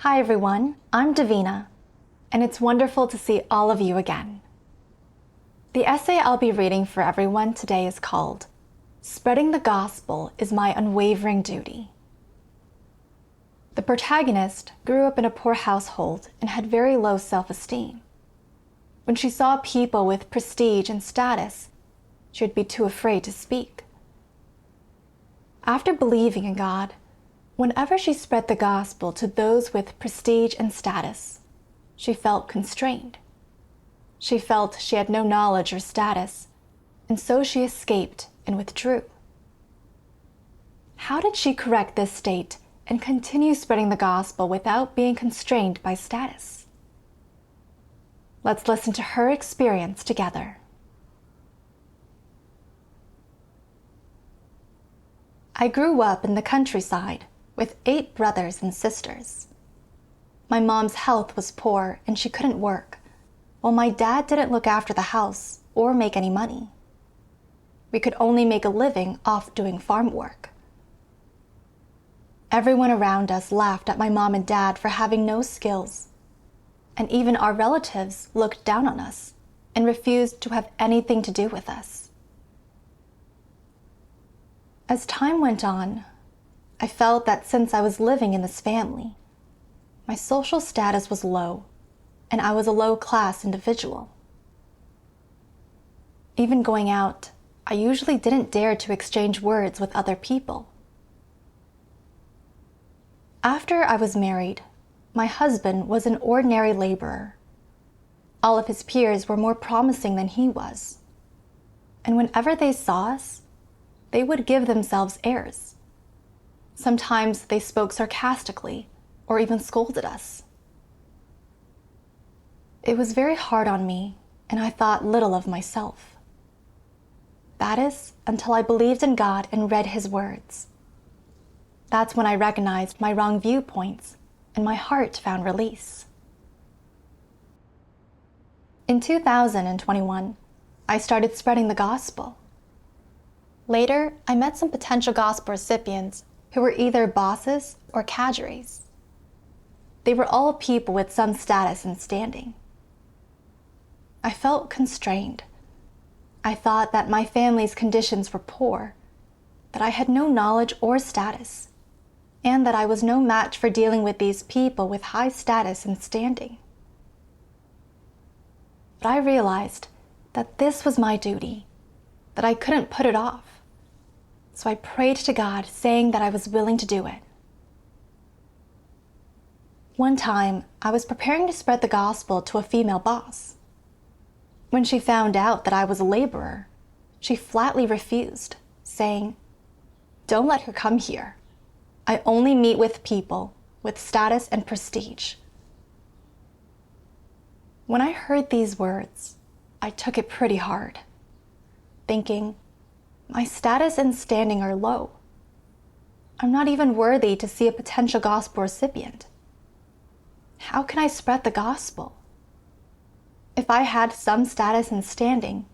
Hi everyone, I'm Davina, and it's wonderful to see all of you again. The essay I'll be reading for everyone today is called "Spreading the Gospel is My Unwavering Duty." The protagonist grew up in a poor household and had very low self-esteem. When she saw people with prestige and status, she would be too afraid to speak. After believing in God, whenever she spread the gospel to those with prestige and status, she felt constrained. She felt she had no knowledge or status, and so she escaped and withdrew. How did she correct this state and continue spreading the gospel without being constrained by status? Let's listen to her experience together. I grew up in the countryside with 8 brothers and sisters. My mom's health was poor and she couldn't work, while my dad didn't look after the house or make any money. We could only make a living off doing farm work. Everyone around us laughed at my mom and dad for having no skills, and even our relatives looked down on us and refused to have anything to do with us. As time went on, I felt that since I was living in this family, my social status was low, and I was a low-class individual. Even going out, I usually didn't dare to exchange words with other people. After I was married, my husband was an ordinary laborer. All of his peers were more promising than he was, and whenever they saw us, they would give themselves airs. Sometimes they spoke sarcastically or even scolded us. It was very hard on me, and I thought little of myself. That is, until I believed in God and read His words. That's when I recognized my wrong viewpoints, and my heart found release. In 2021, I started spreading the gospel. Later, I met some potential gospel recipients who were either bosses or cadres. They were all people with some status and standing. I felt constrained. I thought that my family's conditions were poor, that I had no knowledge or status, and that I was no match for dealing with these people with high status and standing. But I realized that this was my duty, that I couldn't put it off. So I prayed to God, saying that I was willing to do it. One time, I was preparing to spread the gospel to a female boss. When she found out that I was a laborer, she flatly refused, saying, "Don't let her come here. I only meet with people with status and prestige." When I heard these words, I took it pretty hard, thinking, my status and standing are low. I'm not even worthy to see a potential gospel recipient. How can I spread the gospel? If I had some status and standing,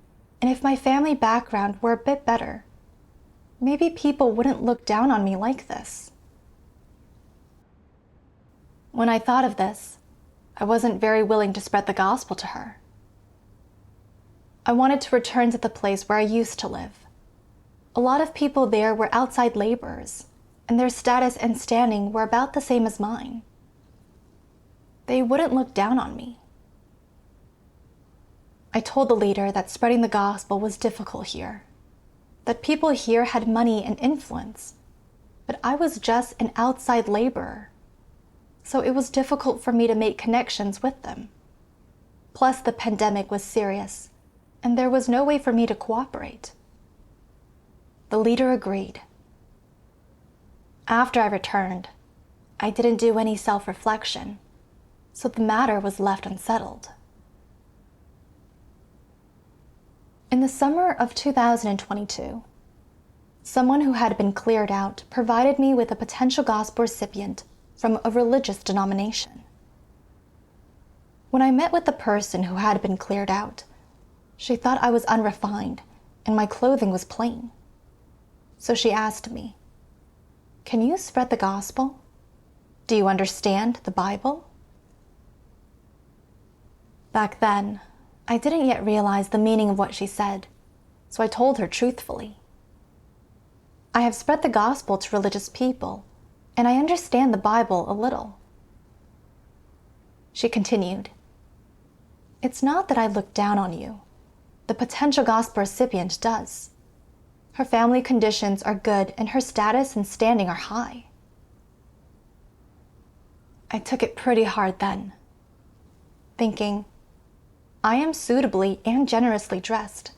and if my family background were a bit better, maybe people wouldn't look down on me like this. When I thought of this, I wasn't very willing to spread the gospel to her. I wanted to return to the place where I used to live. A lot of people there were outside laborers, and their status and standing were about the same as mine. They wouldn't look down on me. I told the leader that spreading the gospel was difficult here, that people here had money and influence, but I was just an outside laborer, so it was difficult for me to make connections with them. Plus, the pandemic was serious, and there was no way for me to cooperate. The leader agreed. After I returned, I didn't do any self-reflection, so the matter was left unsettled. In the summer of 2022, someone who had been cleared out provided me with a potential gospel recipient from a religious denomination. When I met with the person who had been cleared out, she thought I was unrefined and my clothing was plain. So she asked me, "Can you spread the gospel?" Do you understand the Bible? Back then, I didn't yet realize the meaning of what she said, so I told her truthfully. I have spread the gospel to religious people, and I understand the Bible a little. She continued, "It's not that I look down on you. The potential gospel recipient does. Her family conditions are good and her status and standing are high." I took it pretty hard then, thinking, I am suitably and generously dressed.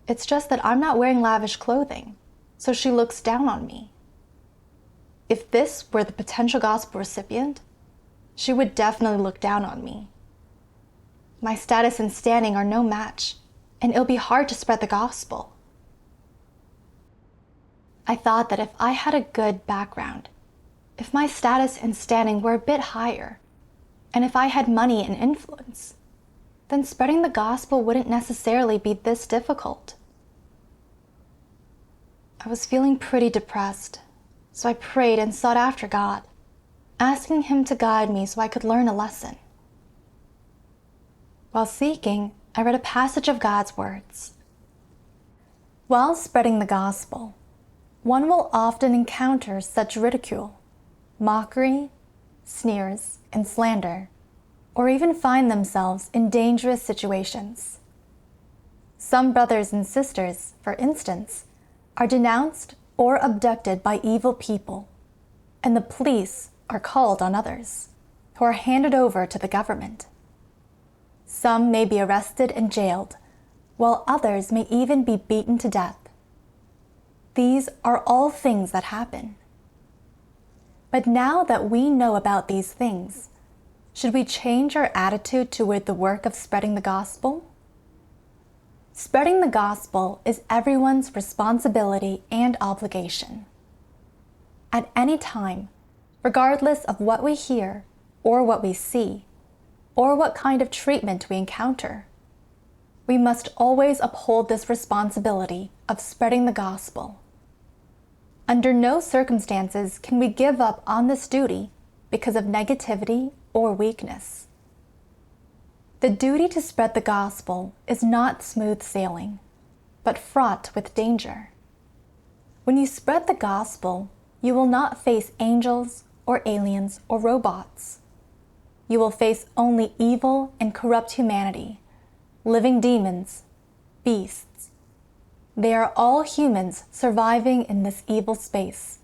It's just that I'm not wearing lavish clothing, so she looks down on me. If this were the potential gospel recipient, she would definitely look down on me. My status and standing are no match, and it'll be hard to spread the gospel. I thought that if I had a good background, if my status and standing were a bit higher, and if I had money and influence, then spreading the gospel wouldn't necessarily be this difficult. I was feeling pretty depressed, so I prayed and sought after God, asking Him to guide me so I could learn a lesson. While seeking, I read a passage of God's words. While spreading the gospel, one will often encounter such ridicule, mockery, sneers, and slander, or even find themselves in dangerous situations. Some brothers and sisters, for instance, are denounced or abducted by evil people, and the police are called on others, who are handed over to the government. Some may be arrested and jailed, while others may even be beaten to death. These are all things that happen. But now that we know about these things, should we change our attitude toward the work of spreading the gospel? Spreading the gospel is everyone's responsibility and obligation. At any time, regardless of what we hear or what we see, or what kind of treatment we encounter, we must always uphold this responsibility of spreading the gospel. Under no circumstances can we give up on this duty because of negativity or weakness. The duty to spread the gospel is not smooth sailing, but fraught with danger. When you spread the gospel, you will not face angels or aliens or robots. You will face only evil and corrupt humanity, living demons, beasts. They are all humans surviving in this evil space,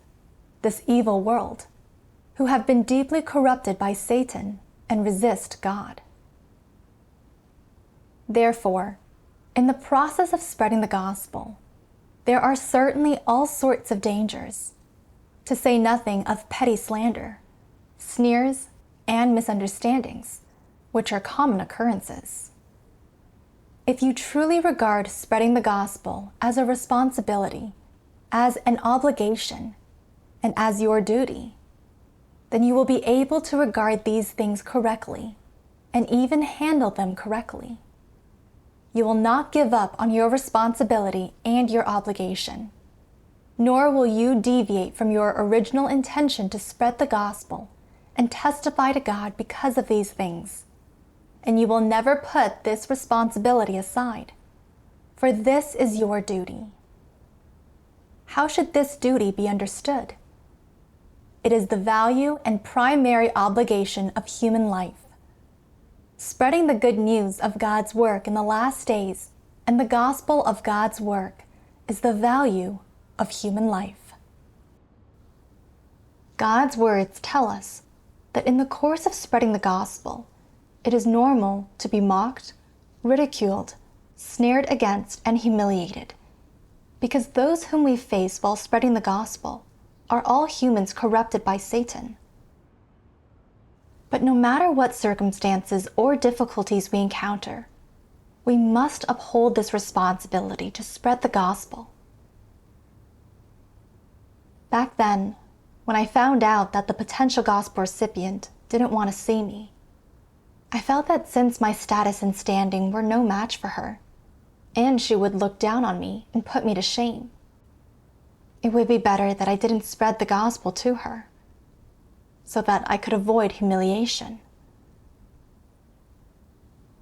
this evil world, who have been deeply corrupted by Satan and resist God. Therefore, in the process of spreading the gospel, there are certainly all sorts of dangers, to say nothing of petty slander, sneers, and misunderstandings, which are common occurrences. If you truly regard spreading the gospel as a responsibility, as an obligation, and as your duty, then you will be able to regard these things correctly and even handle them correctly. You will not give up on your responsibility and your obligation, nor will you deviate from your original intention to spread the gospel and testify to God because of these things. And you will never put this responsibility aside, for this is your duty. How should this duty be understood? It is the value and primary obligation of human life. Spreading the good news of God's work in the last days and the gospel of God's work is the value of human life. God's words tell us that in the course of spreading the gospel, it is normal to be mocked, ridiculed, sneered against, and humiliated, because those whom we face while spreading the gospel are all humans corrupted by Satan. But no matter what circumstances or difficulties we encounter, we must uphold this responsibility to spread the gospel. Back then, when I found out that the potential gospel recipient didn't want to see me, I felt that since my status and standing were no match for her, and she would look down on me and put me to shame, it would be better that I didn't spread the gospel to her. so that I could avoid humiliation.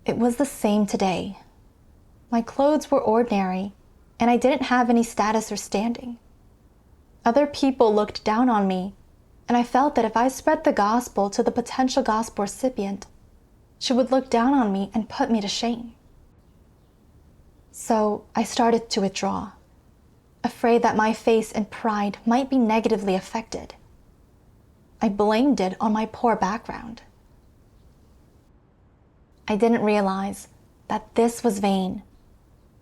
It was the same today. My clothes were ordinary, and I didn't have any status or standing. Other people looked down on me, and I felt that if I spread the gospel to the potential gospel recipient, she would look down on me and put me to shame. So I started to withdraw, afraid that my face and pride might be negatively affected. I blamed it on my poor background. I didn't realize that this was vain,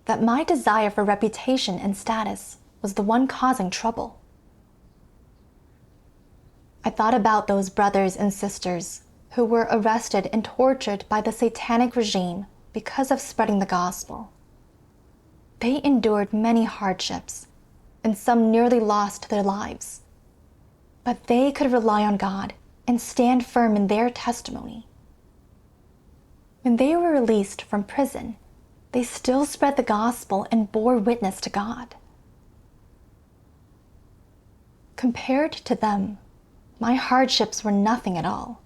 that my desire for reputation and status was the one causing trouble. I thought about those brothers and sisters who were arrested and tortured by the satanic regime because of spreading the gospel. They endured many hardships, and some nearly lost their lives. But they could rely on God and stand firm in their testimony. When they were released from prison, they still spread the gospel and bore witness to God. Compared to them, my hardships were nothing at all.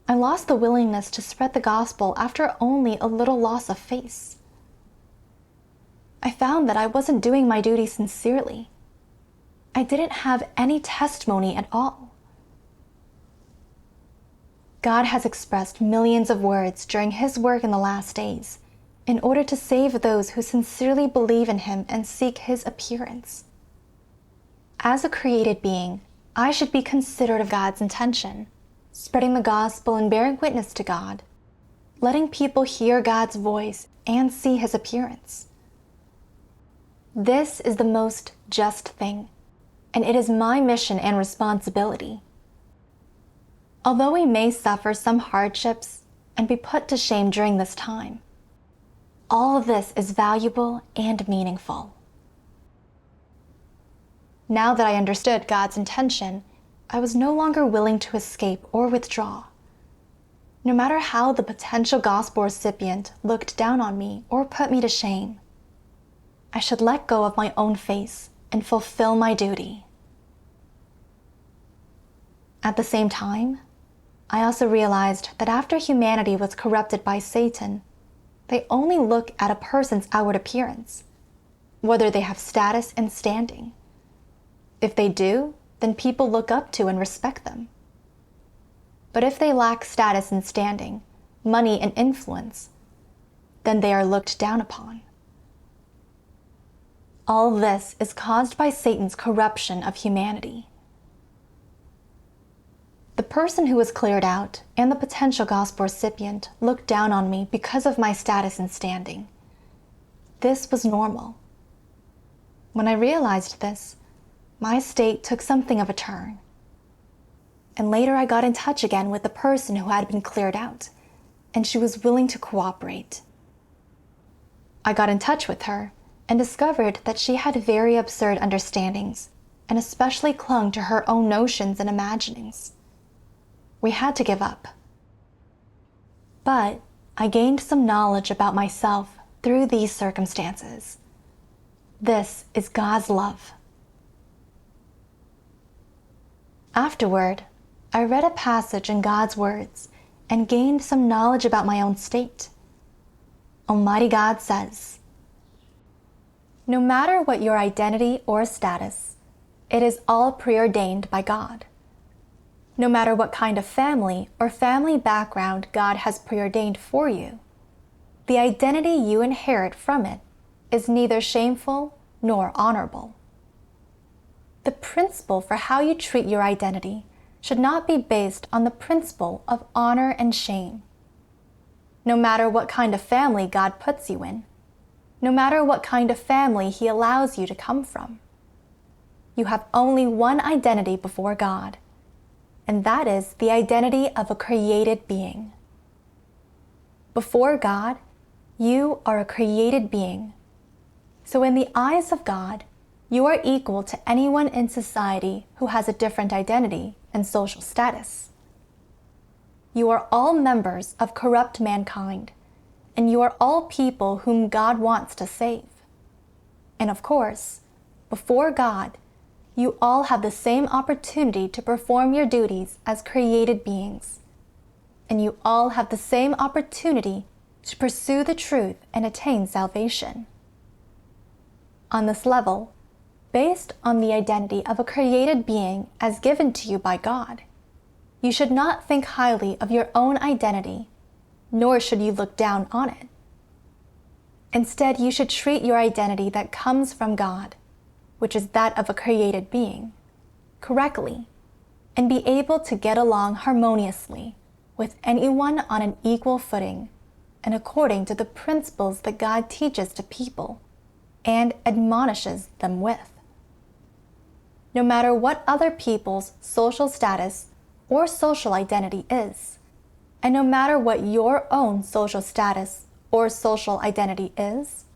I lost the willingness to spread the gospel after only a little loss of face. I found that I wasn't doing my duty sincerely. I didn't have any testimony at all. God has expressed millions of words during His work in the last days in order to save those who sincerely believe in Him and seek His appearance. As a created being, I should be considerate of God's intention, spreading the gospel and bearing witness to God, letting people hear God's voice and see His appearance. This is the most just thing, and it is my mission and responsibility. Although we may suffer some hardships and be put to shame during this time, all of this is valuable and meaningful. Now that I understood God's intention, I was no longer willing to escape or withdraw. No matter how the potential gospel recipient looked down on me or put me to shame, I should let go of my own face and fulfill my duty. At the same time, I also realized that after humanity was corrupted by Satan, they only look at a person's outward appearance, whether they have status and standing. If they do, then people look up to and respect them. But if they lack status and standing, money and influence, then they are looked down upon. All this is caused by Satan's corruption of humanity. The person who was cleared out and the potential gospel recipient looked down on me because of my status and standing. This was normal. When I realized this, my state took something of a turn. And later I got in touch again with the person who had been cleared out, and she was willing to cooperate. I got in touch with her and discovered that she had very absurd understandings and especially clung to her own notions and imaginings. We had to give up. But I gained some knowledge about myself through these circumstances. This is God's love. Afterward, I read a passage in God's words and gained some knowledge about my own state. Almighty God says, "No matter what your identity or status, it is all preordained by God. No matter what kind of family or family background God has preordained for you, the identity you inherit from it is neither shameful nor honorable." The principle for how you treat your identity should not be based on the principle of honor and shame. No matter what kind of family God puts you in, no matter what kind of family He allows you to come from, you have only one identity before God, and that is the identity of a created being. Before God, you are a created being. So in the eyes of God, you are equal to anyone in society who has a different identity and social status. You are all members of corrupt mankind, and you are all people whom God wants to save. And of course, before God, you all have the same opportunity to perform your duties as created beings, and you all have the same opportunity to pursue the truth and attain salvation. On this level, based on the identity of a created being as given to you by God, you should not think highly of your own identity, nor should you look down on it. Instead, you should treat your identity that comes from God, which is that of a created being, correctly, and be able to get along harmoniously with anyone on an equal footing and according to the principles that God teaches to people and admonishes them with. No matter what other people's social status or social identity is, and no matter what your own social status or social identity is,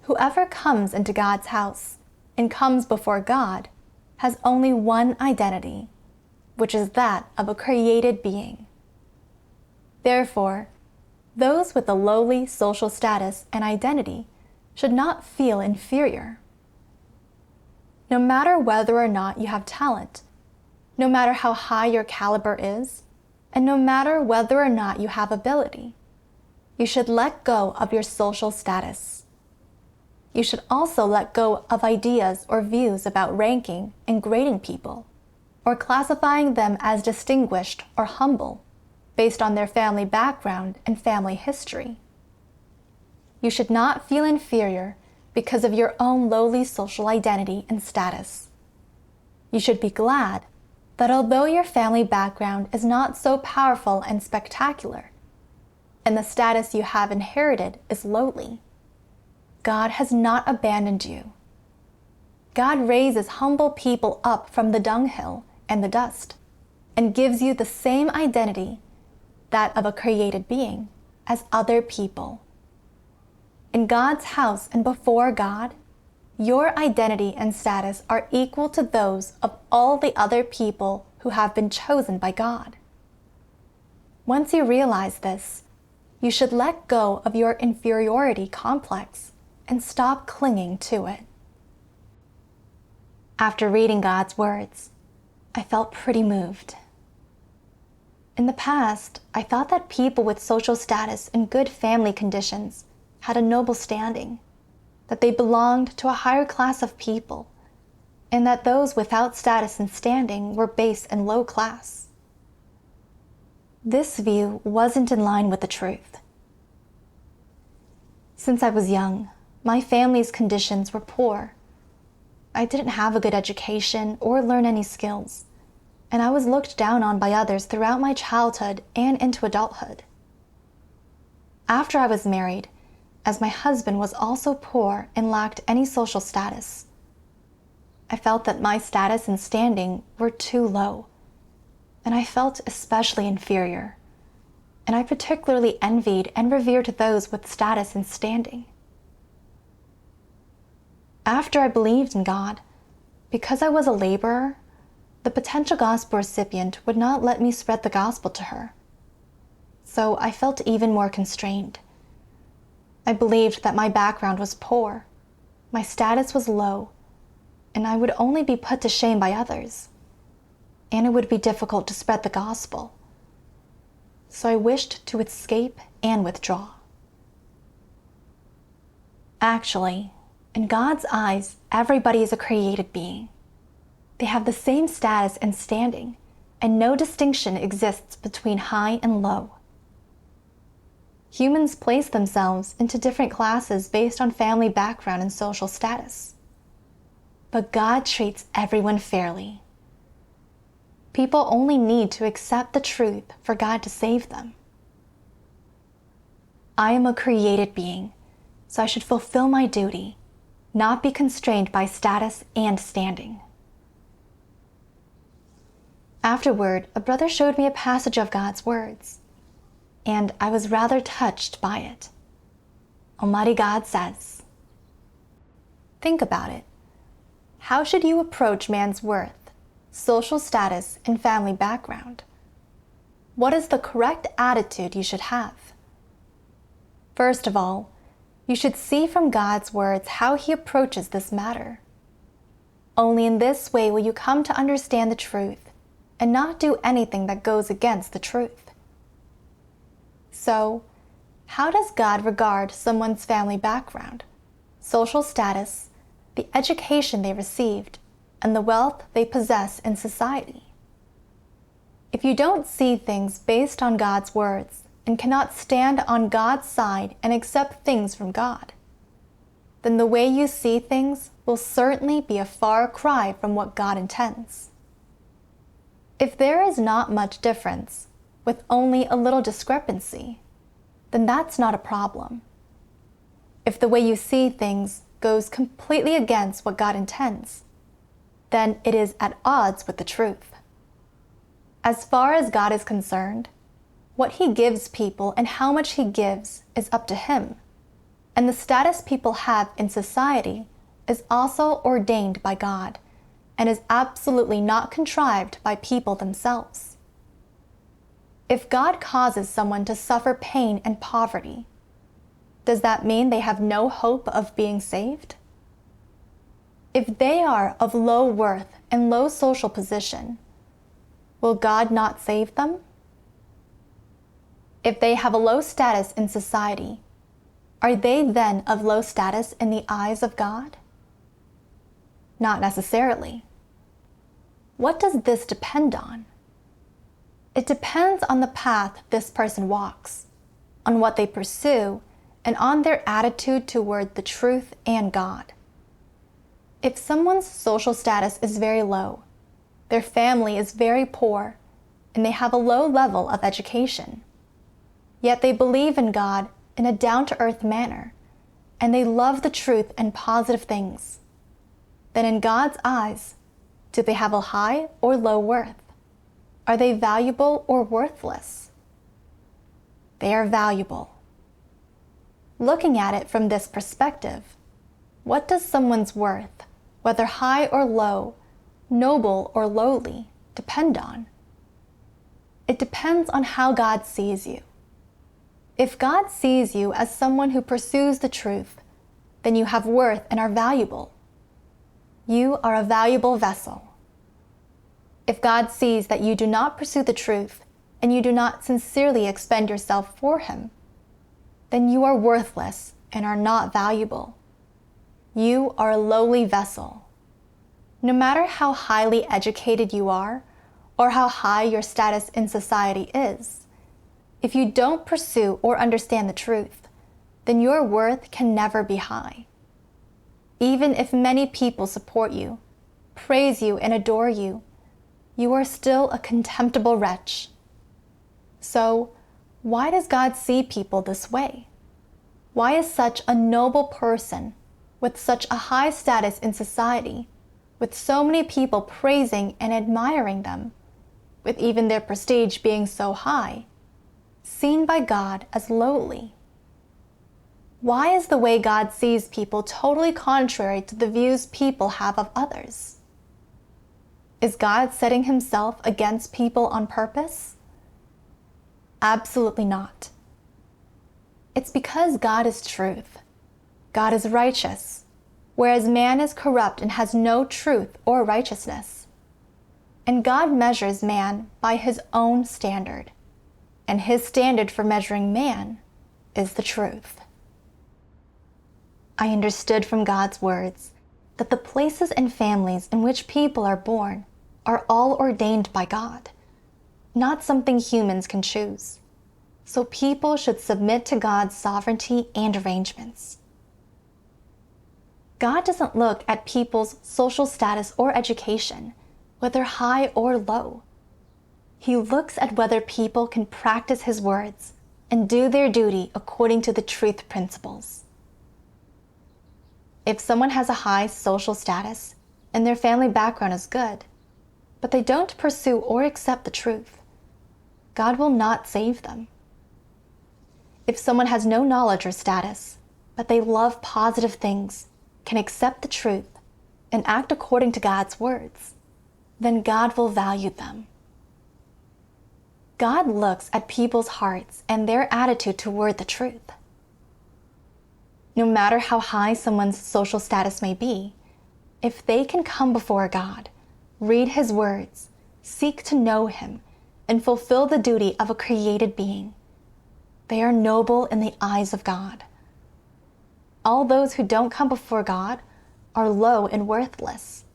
whoever comes into God's house and comes before God has only one identity, which is that of a created being. Therefore, those with a lowly social status and identity should not feel inferior. No matter whether or not you have talent, no matter how high your caliber is, and no matter whether or not you have ability, you should let go of your social status. You should also let go of ideas or views about ranking and grading people, or classifying them as distinguished or humble based on their family background and family history. You should not feel inferior because of your own lowly social identity and status. You should be glad that although your family background is not so powerful and spectacular, and the status you have inherited is lowly, God has not abandoned you. God raises humble people up from the dunghill and the dust, and gives you the same identity, that of a created being, as other people. In God's house and before God, your identity and status are equal to those of all the other people who have been chosen by God. Once you realize this, you should let go of your inferiority complex and stop clinging to it. After reading God's words, I felt pretty moved. In the past, I thought that people with social status and good family conditions had a noble standing, that they belonged to a higher class of people, and that those without status and standing were base and low class. This view wasn't in line with the truth. Since I was young, my family's conditions were poor. I didn't have a good education or learn any skills, and I was looked down on by others throughout my childhood and into adulthood. After I was married, as my husband was also poor and lacked any social status, I felt that my status and standing were too low, and I felt especially inferior, and I particularly envied and revered those with status and standing. After I believed in God, because I was a laborer, the potential gospel recipient would not let me spread the gospel to her. So I felt even more constrained. I believed that my background was poor, my status was low, and I would only be put to shame by others, and it would be difficult to spread the gospel. So I wished to escape and withdraw. Actually, in God's eyes, everybody is a created being. They have the same status and standing, and no distinction exists between high and low. Humans place themselves into different classes based on family background and social status. But God treats everyone fairly. People only need to accept the truth for God to save them. I am a created being, so I should fulfill my duty, not be constrained by status and standing. Afterward, a brother showed me a passage of God's words, and I was rather touched by it. Almighty God says, "Think about it. How should you approach man's worth, social status, and family background? What is the correct attitude you should have? First of all, you should see from God's words how he approaches this matter. Only in this way will you come to understand the truth and not do anything that goes against the truth. So, how does God regard someone's family background, social status, the education they received, and the wealth they possess in society? If you don't see things based on God's words and cannot stand on God's side and accept things from God, then the way you see things will certainly be a far cry from what God intends. If there is not much difference, with only a little discrepancy, then that's not a problem. If the way you see things goes completely against what God intends, then it is at odds with the truth. As far as God is concerned, what He gives people and how much He gives is up to Him, and the status people have in society is also ordained by God and is absolutely not contrived by people themselves. If God causes someone to suffer pain and poverty, does that mean they have no hope of being saved? If they are of low worth and low social position, will God not save them? If they have a low status in society, are they then of low status in the eyes of God? Not necessarily. What does this depend on? It depends on the path this person walks, on what they pursue, and on their attitude toward the truth and God. If someone's social status is very low, their family is very poor, and they have a low level of education, yet they believe in God in a down-to-earth manner, and they love the truth and positive things, then in God's eyes, do they have a high or low worth? Are they valuable or worthless? They are valuable. Looking at it from this perspective, what does someone's worth, whether high or low, noble or lowly, depend on? It depends on how God sees you. If God sees you as someone who pursues the truth, then you have worth and are valuable. You are a valuable vessel. If God sees that you do not pursue the truth and you do not sincerely expend yourself for Him, then you are worthless and are not valuable. You are a lowly vessel. No matter how highly educated you are or how high your status in society is, if you don't pursue or understand the truth, then your worth can never be high. Even if many people support you, praise you, and adore you, you are still a contemptible wretch. So, why does God see people this way? Why is such a noble person, with such a high status in society, with so many people praising and admiring them, with even their prestige being so high, seen by God as lowly? Why is the way God sees people totally contrary to the views people have of others? Is God setting Himself against people on purpose? Absolutely not. It's because God is truth. God is righteous, whereas man is corrupt and has no truth or righteousness. And God measures man by His own standard, and His standard for measuring man is the truth. I understood from God's words that the places and families in which people are born are all ordained by God, not something humans can choose. So people should submit to God's sovereignty and arrangements. God doesn't look at people's social status or education, whether high or low. He looks at whether people can practice His words and do their duty according to the truth principles. If someone has a high social status and their family background is good, but they don't pursue or accept the truth, God will not save them. If someone has no knowledge or status, but they love positive things, can accept the truth, and act according to God's words, then God will value them. God looks at people's hearts and their attitude toward the truth. No matter how high someone's social status may be, If they can come before God, read His words, seek to know Him, and fulfill the duty of a created being, they are noble in the eyes of God. All those who don't come before God are low and worthless.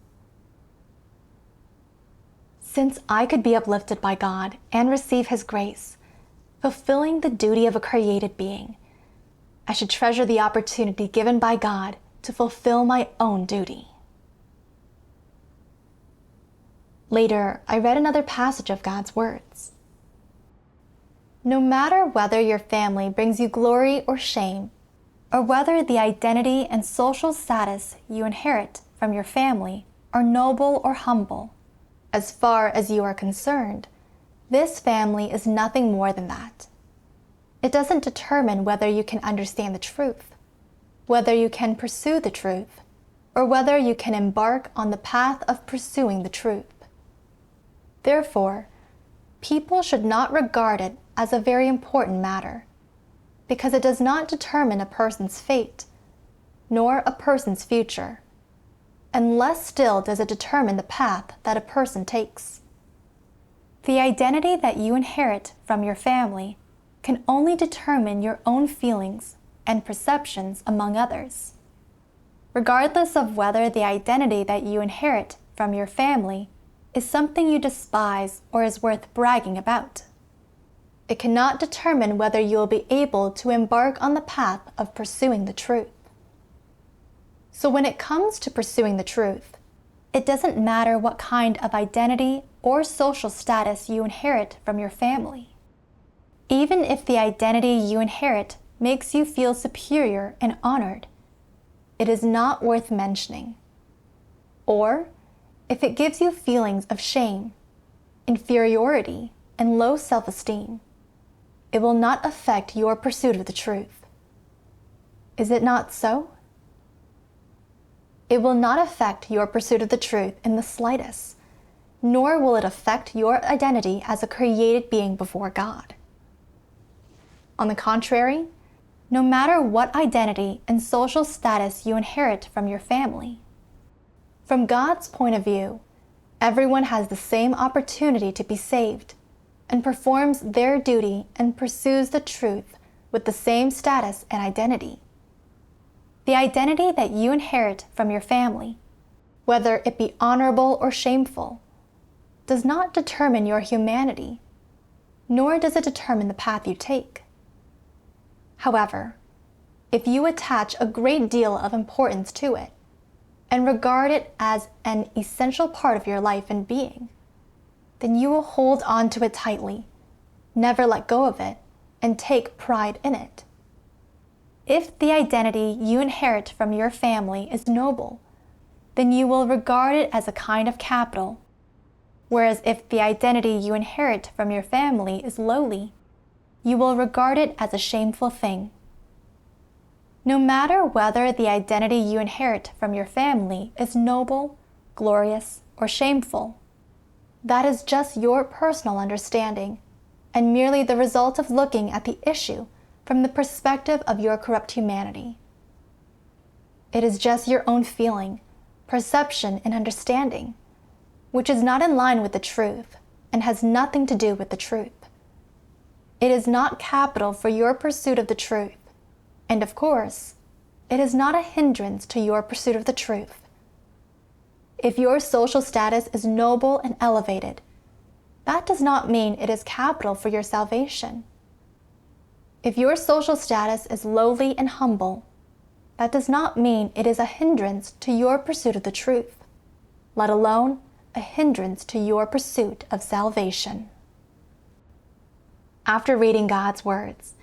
Since I could be uplifted by God and receive His grace, fulfilling the duty of a created being, I should treasure the opportunity given by God to fulfill my own duty. Later, I read another passage of God's words. No matter whether your family brings you glory or shame, or whether the identity and social status you inherit from your family are noble or humble, as far as you are concerned, this family is nothing more than that. It doesn't determine whether you can understand the truth, whether you can pursue the truth, or whether you can embark on the path of pursuing the truth. Therefore, people should not regard it as a very important matter, because it does not determine a person's fate, nor a person's future, and less still does it determine the path that a person takes. The identity that you inherit from your family can only determine your own feelings and perceptions among others. Regardless of whether the identity that you inherit from your family is something you despise or is worth bragging about, it cannot determine whether you will be able to embark on the path of pursuing the truth. So when it comes to pursuing the truth, it doesn't matter what kind of identity or social status you inherit from your family. Even if the identity you inherit makes you feel superior and honored, it is not worth mentioning. Or if it gives you feelings of shame, inferiority, and low self-esteem, it will not affect your pursuit of the truth. Is it not so? It will not affect your pursuit of the truth in the slightest, nor will it affect your identity as a created being before God. On the contrary, no matter what identity and social status you inherit from your family, from God's point of view, everyone has the same opportunity to be saved and performs their duty and pursues the truth with the same status and identity. The identity that you inherit from your family, whether it be honorable or shameful, does not determine your humanity, nor does it determine the path you take. However, if you attach a great deal of importance to it and regard it as an essential part of your life and being, then you will hold on to it tightly, never let go of it, and take pride in it. If the identity you inherit from your family is noble, then you will regard it as a kind of capital, whereas if the identity you inherit from your family is lowly, you will regard it as a shameful thing. No matter whether the identity you inherit from your family is noble, glorious, or shameful, that is just your personal understanding and merely the result of looking at the issue from the perspective of your corrupt humanity. It is just your own feeling, perception, and understanding, which is not in line with the truth and has nothing to do with the truth. It is not capital for your pursuit of the truth, and of course, it is not a hindrance to your pursuit of the truth. If your social status is noble and elevated, that does not mean it is capital for your salvation. If your social status is lowly and humble, that does not mean it is a hindrance to your pursuit of the truth, let alone a hindrance to your pursuit of salvation. After reading God's words,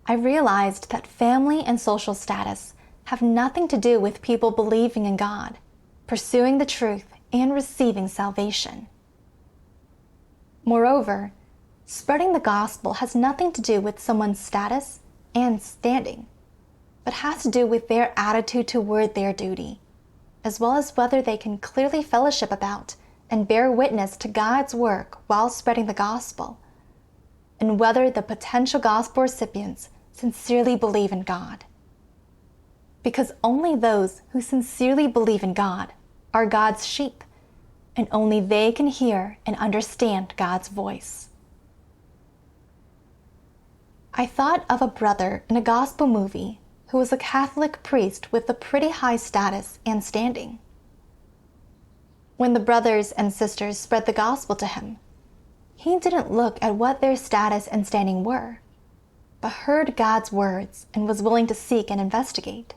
I realized that family and social status have nothing to do with people believing in God, pursuing the truth, and receiving salvation. Moreover, spreading the gospel has nothing to do with someone's status and standing, but has to do with their attitude toward their duty, as well as whether they can clearly fellowship about and bear witness to God's work while spreading the gospel, and whether the potential gospel recipients sincerely believe in God. Because only those who sincerely believe in God are God's sheep, and only they can hear and understand God's voice. I thought of a brother in a gospel movie who was a Catholic priest with a pretty high status and standing. When the brothers and sisters spread the gospel to him, he didn't look at what their status and standing were, but heard God's words and was willing to seek and investigate.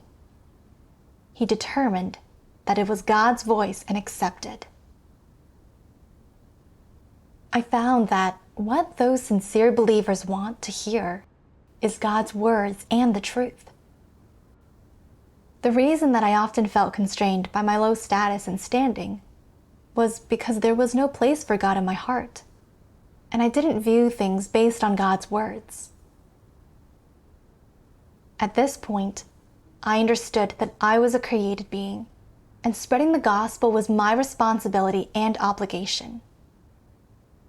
He determined that it was God's voice and accepted. I found that what those sincere believers want to hear is God's words and the truth. The reason that I often felt constrained by my low status and standing was because there was no place for God in my heart, and I didn't view things based on God's words. At this point, I understood that I was a created being, and spreading the gospel was my responsibility and obligation.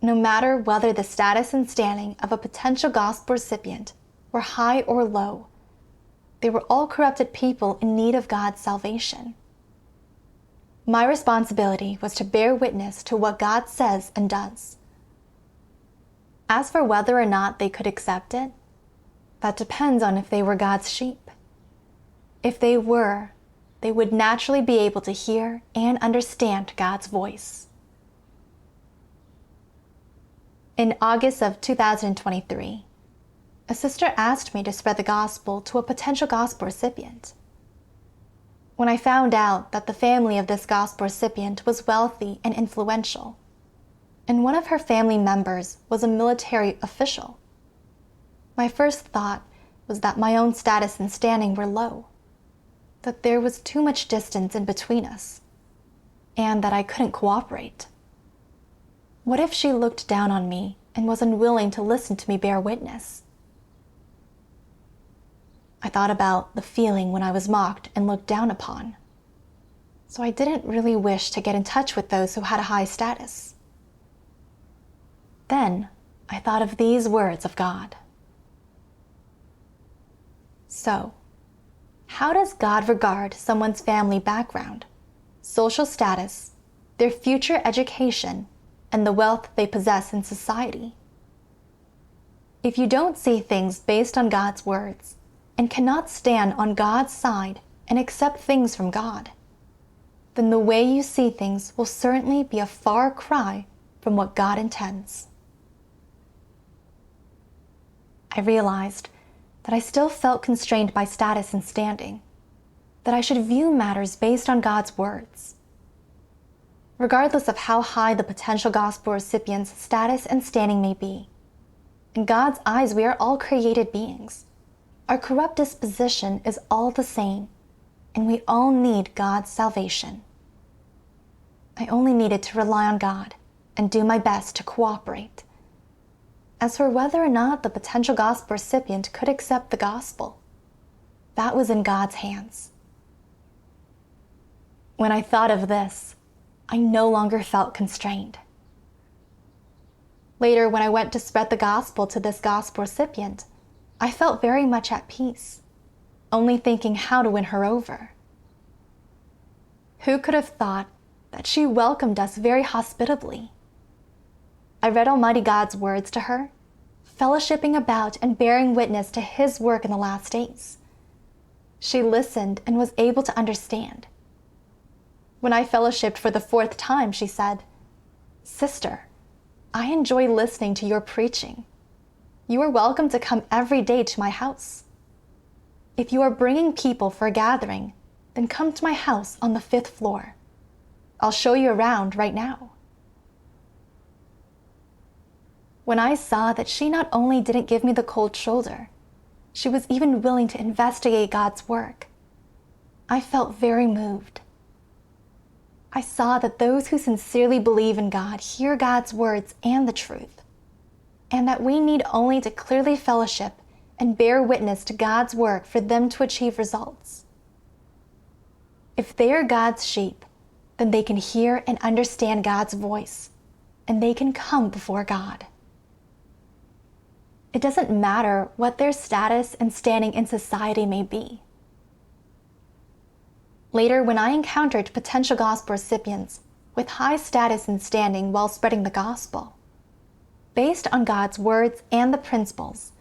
No matter whether the status and standing of a potential gospel recipient were high or low, they were all corrupted people in need of God's salvation. My responsibility was to bear witness to what God says and does. As for whether or not they could accept it, that depends on if they were God's sheep. If they were, they would naturally be able to hear and understand God's voice. In August of 2023, a sister asked me to spread the gospel to a potential gospel recipient. When I found out that the family of this gospel recipient was wealthy and influential, and one of her family members was a military official, my first thought was that my own status and standing were low, that there was too much distance in between us, and that I couldn't cooperate. What if she looked down on me and was unwilling to listen to me bear witness? I thought about the feeling when I was mocked and looked down upon, so I didn't really wish to get in touch with those who had a high status. Then I thought of these words of God. So, how does God regard someone's family background, social status, their future education, and the wealth they possess in society? If you don't see things based on God's words, and cannot stand on God's side and accept things from God, then the way you see things will certainly be a far cry from what God intends. I realized that I still felt constrained by status and standing, that I should view matters based on God's words. Regardless of how high the potential gospel recipient's status and standing may be, in God's eyes we are all created beings. Our corrupt disposition is all the same, and we all need God's salvation. I only needed to rely on God and do my best to cooperate. As for whether or not the potential gospel recipient could accept the gospel, that was in God's hands. When I thought of this, I no longer felt constrained. Later, when I went to spread the gospel to this gospel recipient, I felt very much at peace, only thinking how to win her over. Who could have thought that she welcomed us very hospitably? I read Almighty God's words to her, fellowshipping about and bearing witness to His work in the last days. She listened and was able to understand. When I fellowshipped for the 4th time, she said, "Sister, I enjoy listening to your preaching. You are welcome to come every day to my house. If you are bringing people for a gathering, then come to my house on the 5th floor. I'll show you around right now." When I saw that she not only didn't give me the cold shoulder, she was even willing to investigate God's work, I felt very moved. I saw that those who sincerely believe in God hear God's words and the truth, and that we need only to clearly fellowship and bear witness to God's work for them to achieve results. If they are God's sheep, then they can hear and understand God's voice, and they can come before God. It doesn't matter what their status and standing in society may be. Later, when I encountered potential gospel recipients with high status and standing while spreading the gospel, based on God's words and the principles,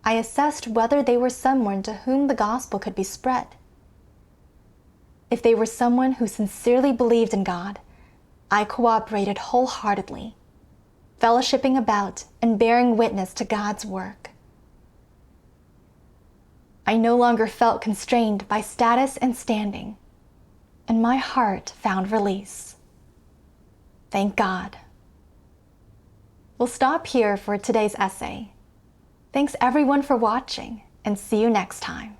I assessed whether they were someone to whom the gospel could be spread. If they were someone who sincerely believed in God, I cooperated wholeheartedly, fellowshipping about and bearing witness to God's work. I no longer felt constrained by status and standing, and my heart found release. Thank God. We'll stop here for today's essay. Thanks everyone for watching, and see you next time.